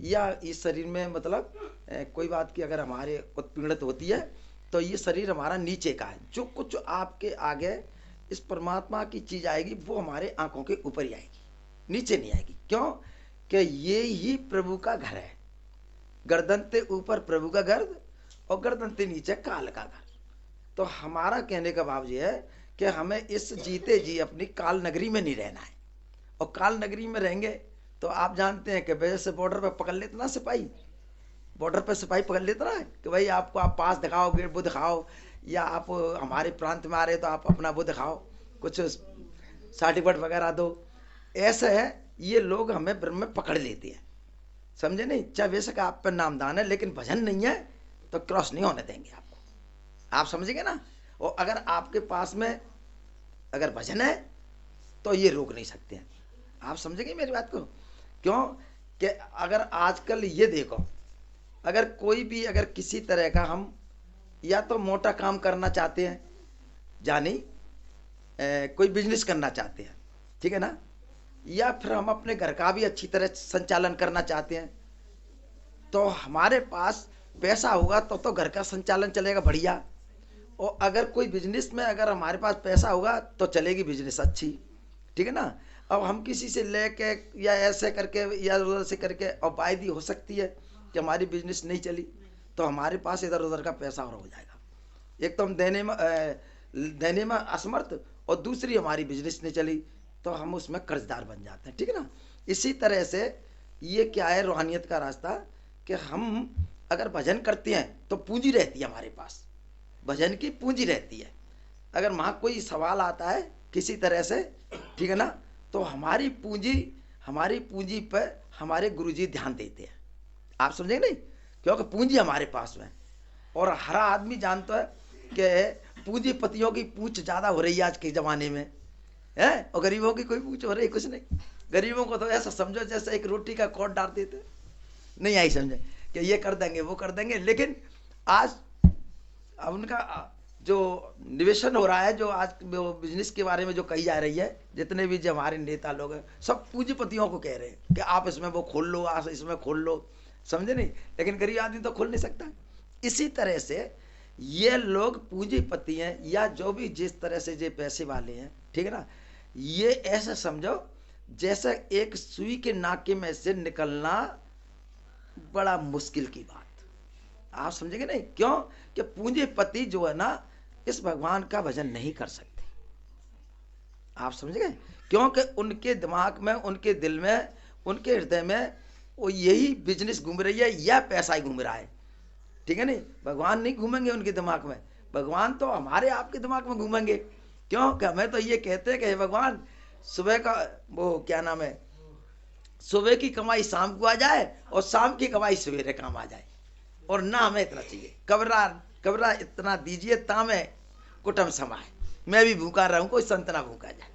या इस शरीर में मतलब कोई बात की अगर हमारे उत्पीड़ित होती है तो ये शरीर हमारा नीचे का है। जो कुछ आपके आगे इस परमात्मा की चीज आएगी वो हमारे आंखों के ऊपर ही आएगी, नीचे नहीं आएगी। क्यों कि ये ही प्रभु का घर है। गर्दन के ऊपर प्रभु का घर और गर्दन के नीचे काल का घर। तो हमारा कहने का भाव ये है कि हमें इस जीते जी अपनी काल नगरी में नहीं रहना है। और काल नगरी में रहेंगे तो आप जानते हैं कि वजह से बॉर्डर पर पकड़ लेते ना सिपाही, बॉर्डर पर सिपाही पकड़ लेता ना कि भाई आपको आप पास दिखाओ, गेट वो दिखाओ, या आप हमारे प्रांत में आ रहे तो आप अपना वो दिखाओ, कुछ सर्टिफिकेट वगैरह दो। ऐसे है ये लोग हमें ब्रह्म में पकड़ लेते हैं, समझे नहीं। चाहे बेशक आप पर नामदान है लेकिन भजन नहीं है तो क्रॉस नहीं होने देंगे आपको, आप समझेंगे ना। और अगर आपके पास में अगर भजन है तो ये रोक नहीं सकते हैं, आप समझेंगे मेरी बात को। क्यों कि अगर आजकल ये देखो, अगर कोई भी अगर किसी तरह का हम या तो मोटा काम करना चाहते हैं, जानी कोई बिजनेस करना चाहते हैं, ठीक है ना, या फिर हम अपने घर का भी अच्छी तरह संचालन करना चाहते हैं, तो हमारे पास पैसा होगा तो घर का संचालन चलेगा बढ़िया। और अगर कोई बिजनेस में अगर हमारे पास पैसा होगा तो चलेगी बिजनेस अच्छी, ठीक है ना। अब हम किसी से लेके या ऐसे करके या उधर से करके और वायदी हो सकती है कि हमारी बिजनेस नहीं चली तो हमारे पास इधर उधर का पैसा और हो जाएगा। एक तो हम देने में असमर्थ और दूसरी हमारी बिजनेस नहीं चली तो हम उसमें कर्जदार बन जाते हैं, ठीक है ना। इसी तरह से ये क्या है रूहानियत का रास्ता कि हम अगर भजन करते हैं तो पूंजी रहती है हमारे पास, भजन की पूंजी रहती है। अगर वहाँ कोई सवाल आता है किसी तरह से, ठीक है ना, तो हमारी पूंजी पर हमारे गुरुजी ध्यान देते हैं, आप समझेंगे नहीं, क्योंकि पूंजी हमारे पास में। और हर आदमी जानता है कि पूंजीपतियों की पूंछ ज़्यादा हो रही है आज के ज़माने में, है, और गरीबों की कोई पूंछ हो रही है कुछ नहीं। गरीबों को तो ऐसा समझो जैसे एक रोटी का कोट डाल देते, नहीं आई समझे कि ये कर देंगे वो कर देंगे। लेकिन आज अब उनका जो निवेशन हो रहा है, जो आज बिजनेस के बारे में जो कही जा रही है, जितने भी जो हमारे नेता लोग हैं सब पूंजीपतियों को कह रहे हैं कि आप इसमें वो खोल लो, आप इसमें खोल लो, समझे नहीं। लेकिन गरीब आदमी तो खोल नहीं सकता। इसी तरह से ये लोग पूंजीपति हैं या जो भी जिस तरह से ये पैसे वाले हैं, ठीक है ना, ये ऐसा समझो जैसे एक सुई के नाके में से निकलना बड़ा मुश्किल की बात, आप समझेंगे नहीं। क्यों कि पूंजीपति जो है ना इस भगवान का भजन नहीं कर सकते, आप समझेंगे। क्योंकि उनके दिमाग में, उनके दिल में, उनके हृदय में वो यही बिजनेस घूम रही है या पैसा ही घूम रहा है, ठीक है नहीं। भगवान नहीं घूमेंगे उनके दिमाग में, भगवान तो हमारे आपके दिमाग में घूमेंगे। क्यों कि हमें तो ये कहते हैं कि भगवान सुबह का वो क्या नाम है, सुबह की कमाई शाम को आ जाए और शाम की कमाई सवेरे काम आ जाए। और ना हमें इतना चाहिए, कबरा कबरा इतना दीजिए तामे कुटुम समाए, मैं भी भूखा रहूं कोई संतना भूखा जाए,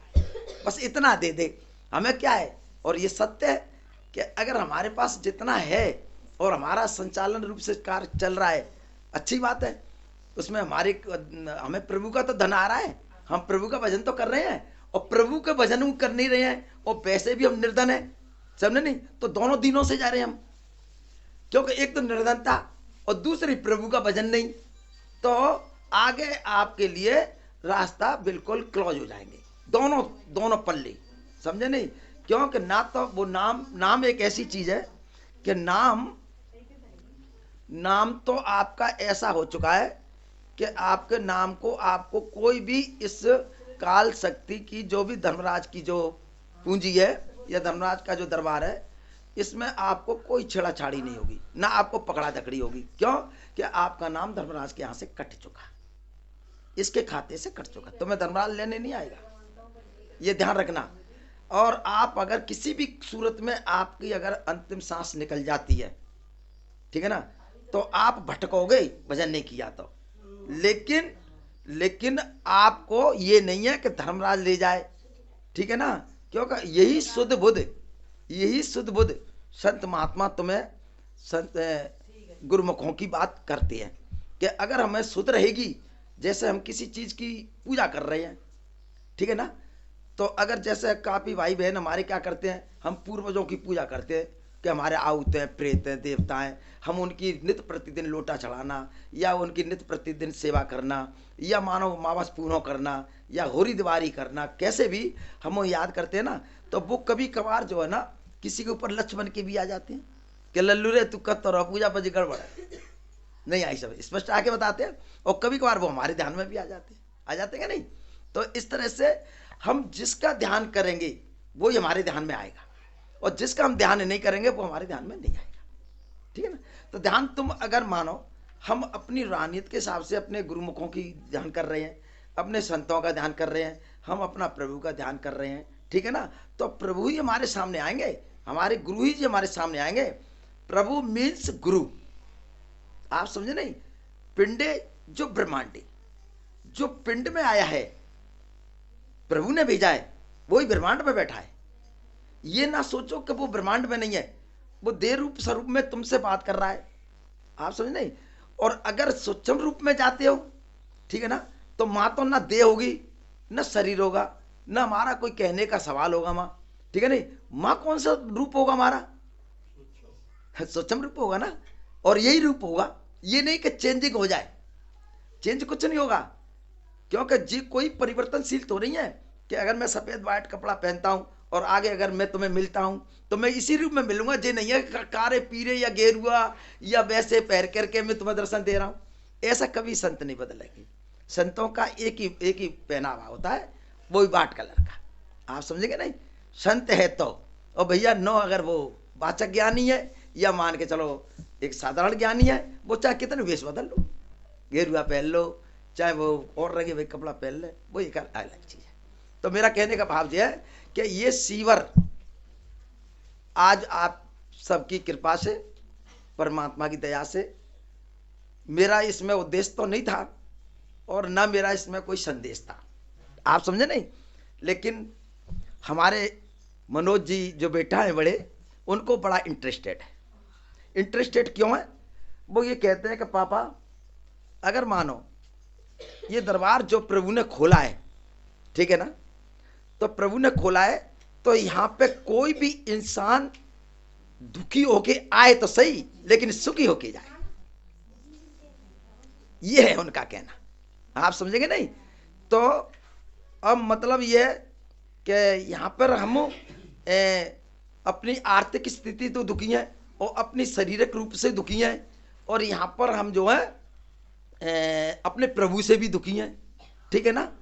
बस इतना दे दे, हमें क्या है। और ये सत्य है कि अगर हमारे पास जितना है और हमारा संचालन रूप से कार्य चल रहा है, अच्छी बात है, उसमें हमें प्रभु का तो धन आ रहा है, हम प्रभु का भजन तो कर रहे हैं और प्रभु के भजन कर नहीं रहे हैं और पैसे भी हम निर्धन है, समझे नहीं। तो दोनों दिनों से जा रहे हैं हम, क्योंकि एक तो निर्धनता और दूसरी प्रभु का भजन नहीं, तो आगे आपके लिए रास्ता बिल्कुल क्लोज हो जाएंगे, दोनों दोनों पल्ले, समझे नहीं। क्योंकि ना तो वो नाम एक ऐसी चीज है कि नाम तो आपका ऐसा हो चुका है कि आपके नाम को आपको कोई भी इस काल शक्ति की जो भी धर्मराज की जो पूंजी है या धर्मराज का जो दरबार है, इसमें आपको कोई छेड़ाछाड़ी नहीं होगी, ना आपको पकड़ा धकड़ी होगी। क्यों कि आपका नाम धर्मराज के यहाँ से कट चुका, इसके खाते से कट चुका, तुम्हें धर्मराज लेने नहीं आएगा, ये ध्यान रखना। और आप अगर किसी भी सूरत में आपकी अगर अंतिम सांस निकल जाती है, ठीक है ना, तो आप भटकोगे भजन नहीं किया तो। लेकिन आपको ये नहीं है कि धर्मराज ले जाए, ठीक है ना, क्योंकि यही शुद्ध बुद्ध संत महात्मा तुम्हें संत गुरुमुखों की बात करते हैं कि अगर हमें शुद्ध रहेगी, जैसे हम किसी चीज की पूजा कर रहे हैं, ठीक है ना, तो अगर जैसे काफी भाई बहन हमारे क्या करते हैं, हम पूर्वजों की पूजा करते हैं कि हमारे आहुत हैं, प्रेत हैं, देवता हैं, हम उनकी नित्य प्रतिदिन लोटा चढ़ाना या उनकी नित्य प्रतिदिन सेवा करना या मानो मावस पूनो करना या होरी दिवारी करना, कैसे भी हम वो याद करते हैं ना, तो वो कभी कभार जो है ना किसी के ऊपर लक्ष्य बन के भी आ जाते हैं कि लल्लू रे तू कत तो पूजा पर गड़बड़ है, नहीं आई, सब स्पष्ट आके बताते हैं। और कभी कभार वो हमारे ध्यान में भी आ जाते हैं नहीं। तो इस तरह से हम जिसका ध्यान करेंगे वो ही हमारे ध्यान में आएगा, और जिसका हम ध्यान नहीं करेंगे वो हमारे ध्यान में नहीं आएगा। ठीक है ना। तो ध्यान तुम अगर मानो हम अपनी रूहानियत के हिसाब से अपने गुरुमुखों की ध्यान कर रहे हैं, अपने संतों का ध्यान कर रहे हैं, हम अपना प्रभु का ध्यान कर रहे हैं, ठीक है ना, तो प्रभु ही हमारे सामने आएंगे, हमारे गुरु ही हमारे सामने आएंगे। प्रभु मीन्स गुरु, आप समझे नहीं। पिंडे जो ब्रह्मांडी, जो पिंड में आया है प्रभु ने भेजा है, वो ही ब्रह्मांड में बैठा है। ये ना सोचो कि वो ब्रह्मांड में नहीं है, वो देह रूप स्वरूप में तुमसे बात कर रहा है, आप समझ नहीं। और अगर सूक्ष्म रूप में जाते हो, ठीक है ना, तो माँ तो ना देह होगी ना शरीर होगा, ना हमारा कोई कहने का सवाल होगा माँ, ठीक है नहीं। माँ कौन सा रूप होगा हमारा, सूक्ष्म रूप होगा ना, और यही रूप होगा। ये नहीं कि चेंजिंग हो जाए, चेंज कुछ नहीं होगा, क्योंकि जी कोई परिवर्तनशील तो नहीं है कि अगर मैं सफेद व्हाइट कपड़ा पहनता हूं और आगे अगर मैं तुम्हें मिलता हूं तो मैं इसी रूप में मिलूंगा। ये नहीं है कारे पीरे या गेरुआ या वैसे पहन करके मैं तुम्हें दर्शन दे रहा हूं, ऐसा कभी संत नहीं बदलेगी। संतों का एक ही पहनावा होता है, वो भी वाइट कलर का, आप समझेंगे नहीं। संत है तो, और भैया नो अगर वो वाचक ज्ञानी है या मान के चलो एक साधारण ज्ञानी है, वो चाहे कितने वेश बदल लो, गेरुआ पहन लो, चाहे वो और रंगे भाई कपड़ा पहन ले, वो एक अलग चीज है। तो मेरा कहने का भाव यह है कि ये सीवर आज आप सबकी कृपा से, परमात्मा की दया से, मेरा इसमें उद्देश्य तो नहीं था और ना मेरा इसमें कोई संदेश था, आप समझे नहीं। लेकिन हमारे मनोज जी जो बेटा है बड़े, उनको बड़ा इंटरेस्टेड है। इंटरेस्टेड क्यों है, वो ये कहते हैं कि पापा अगर मानो ये दरबार जो प्रभु ने खोला है, ठीक है ना, तो प्रभु ने खोला है तो यहां पे कोई भी इंसान दुखी होके आए तो सही, लेकिन सुखी होके जाए, ये है उनका कहना, आप समझेंगे नहीं। तो अब मतलब ये है कि यहां पर हम अपनी आर्थिक स्थिति तो दुखी है और अपनी शारीरिक रूप से दुखी है, और यहां पर हम जो है अपने प्रभु से भी दुखी हैं, ठीक है ना।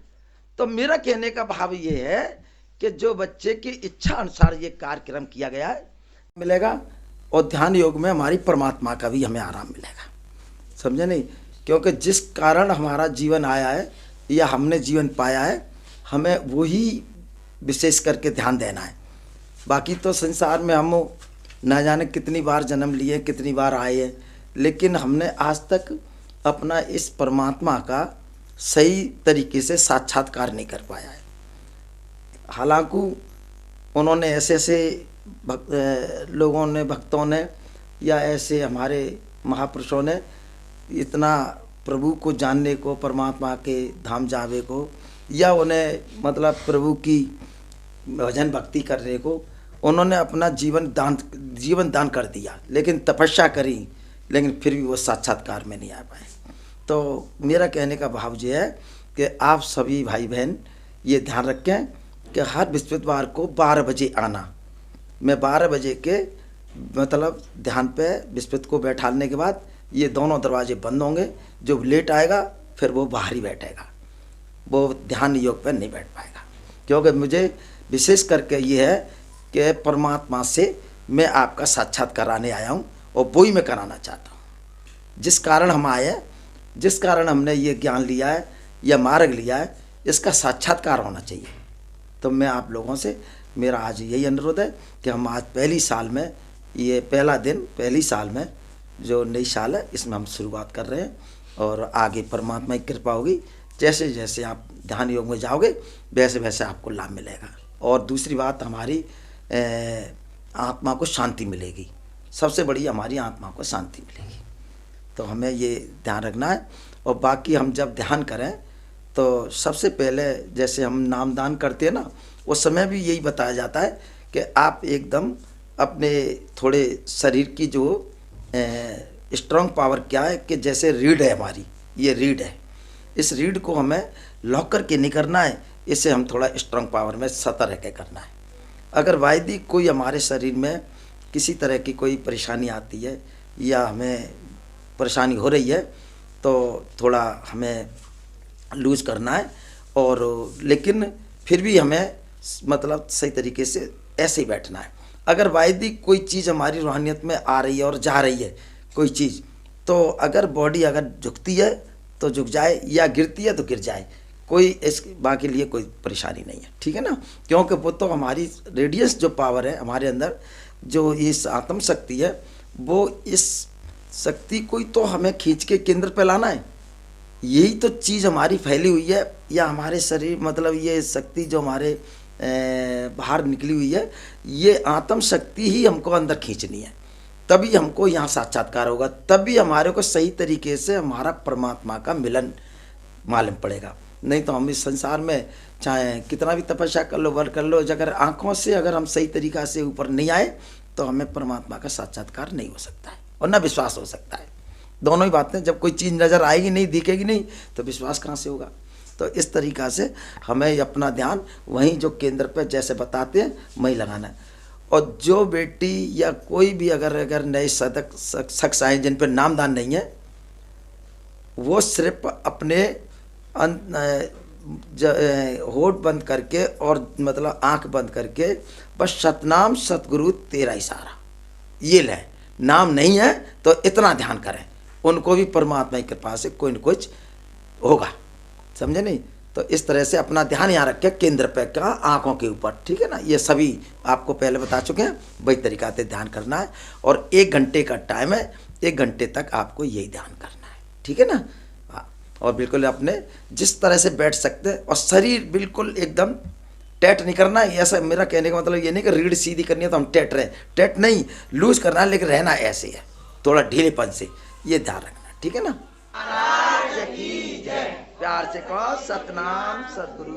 तो मेरा कहने का भाव ये है कि जो बच्चे की इच्छा अनुसार ये कार्यक्रम किया गया है मिलेगा, और ध्यान योग में हमारी परमात्मा का भी हमें आराम मिलेगा, समझे नहीं। क्योंकि जिस कारण हमारा जीवन आया है या हमने जीवन पाया है, हमें वही विशेष करके ध्यान देना है। बाकी तो संसार में हम न जाने कितनी बार जन्म लिए, कितनी बार आए हैं, लेकिन हमने आज तक अपना इस परमात्मा का सही तरीके से साक्षात्कार नहीं कर पाया है। हालांकि उन्होंने ऐसे लोगों ने, भक्तों ने या ऐसे हमारे महापुरुषों ने इतना प्रभु को जानने को, परमात्मा के धाम जावे को, या उन्हें मतलब प्रभु की भजन भक्ति करने को उन्होंने अपना जीवन दान कर दिया, लेकिन तपस्या करी, लेकिन फिर भी वो साक्षात्कार में नहीं आ पाए। तो मेरा कहने का भाव ये है कि आप सभी भाई बहन ये ध्यान रखें कि हर बृहस्पतिवार को 12 बजे आना। मैं 12 बजे के मतलब ध्यान पे बृहस्पति को बैठाने के बाद ये दोनों दरवाजे बंद होंगे। जो लेट आएगा फिर वो बाहर ही बैठेगा, वो ध्यान योग पर नहीं बैठ पाएगा। क्योंकि मुझे विशेष करके ये है कि परमात्मा से मैं आपका साक्षात कराने आया हूँ, और वो ही मैं कराना चाहता हूँ। जिस कारण हम आए हैं, जिस कारण हमने ये ज्ञान लिया है या मार्ग लिया है, इसका साक्षात्कार होना चाहिए। तो मैं आप लोगों से मेरा आज यही अनुरोध है कि हम आज पहली साल में, ये पहला दिन पहली साल में जो नई साल है, इसमें हम शुरुआत कर रहे हैं, और आगे परमात्मा की कृपा होगी। जैसे जैसे आप ध्यान योग में जाओगे वैसे वैसे आपको लाभ मिलेगा। और दूसरी बात, हमारी आत्मा को शांति मिलेगी। सबसे बड़ी हमारी आत्मा को शांति मिलेगी। तो हमें ये ध्यान रखना है। और बाकी हम जब ध्यान करें तो सबसे पहले जैसे हम नामदान करते हैं ना, उस समय भी यही बताया जाता है कि आप एकदम अपने थोड़े शरीर की जो स्ट्रांग पावर क्या है कि जैसे रीढ़ है हमारी, ये रीढ़ है, इस रीढ़ को हमें लॉक करके नहीं करना है, इसे हम थोड़ा स्ट्रांग पावर में सतर्क रह के करना है। अगर वैदिक कोई हमारे शरीर में किसी तरह की कोई परेशानी आती है या हमें परेशानी हो रही है तो थोड़ा हमें लूज करना है, और लेकिन फिर भी हमें मतलब सही तरीके से ऐसे ही बैठना है। अगर वैदिक कोई चीज़ हमारी रूहानियत में आ रही है और जा रही है कोई चीज़, तो अगर बॉडी अगर झुकती है तो झुक जाए या गिरती है तो गिर जाए, कोई इस बाकी लिए कोई परेशानी नहीं है, ठीक है ना। क्योंकि वो तो हमारी रेडियस जो पावर है हमारे अंदर, जो इस आत्म शक्ति है, वो इस शक्ति को ही तो हमें खींच के केंद्र पे लाना है। यही तो चीज़ हमारी फैली हुई है, या हमारे शरीर मतलब ये शक्ति जो हमारे बाहर निकली हुई है, ये आत्म शक्ति ही हमको अंदर खींचनी है, तभी हमको यहाँ साक्षात्कार होगा, तभी हमारे को सही तरीके से हमारा परमात्मा का मिलन मालूम पड़ेगा। नहीं तो हम इस संसार में चाहे कितना भी तपस्या कर लो, वर्क कर लो, अगर आँखों से अगर हम सही तरीक़ा से ऊपर नहीं आए तो हमें परमात्मा का साक्षात्कार नहीं हो सकता है और ना विश्वास हो सकता है। दोनों ही बातें, जब कोई चीज़ नज़र आएगी नहीं, दिखेगी नहीं, तो विश्वास कहाँ से होगा। तो इस तरीक़ा से हमें अपना ध्यान वहीं जो केंद्र पे जैसे बताते हैं वहीं लगाना है। और जो बेटी या कोई भी अगर नए शख्स आए जिन पर नामदान नहीं है, वो सिर्फ अपने होठ बंद करके और मतलब आंख बंद करके बस सतनाम सतगुरु तेरा इशारा, ये लें। नाम नहीं है तो इतना ध्यान करें, उनको भी परमात्मा की कृपा से कोई न कुछ होगा, समझे नहीं। तो इस तरह से अपना ध्यान यहाँ रख के केंद्र पे का आँखों के ऊपर, ठीक है ना। ये सभी आपको पहले बता चुके हैं, वही तरीका से ध्यान करना है। और 1 घंटे का टाइम है, 1 घंटे तक आपको यही ध्यान करना है, ठीक है ना। हाँ, और बिल्कुल अपने जिस तरह से बैठ सकते हैं, और शरीर बिल्कुल एकदम टैट नहीं करना है। ऐसा मेरा कहने का मतलब ये नहीं कि रीढ़ सीधी करनी है तो हम टैट रहे, टैट नहीं, लूज करना है, लेकिन रहना ऐसे है, थोड़ा ढीलेपन से, ये ध्यान रखना, ठीक है ना। प्यार से कहो सतनाम सतगुरु।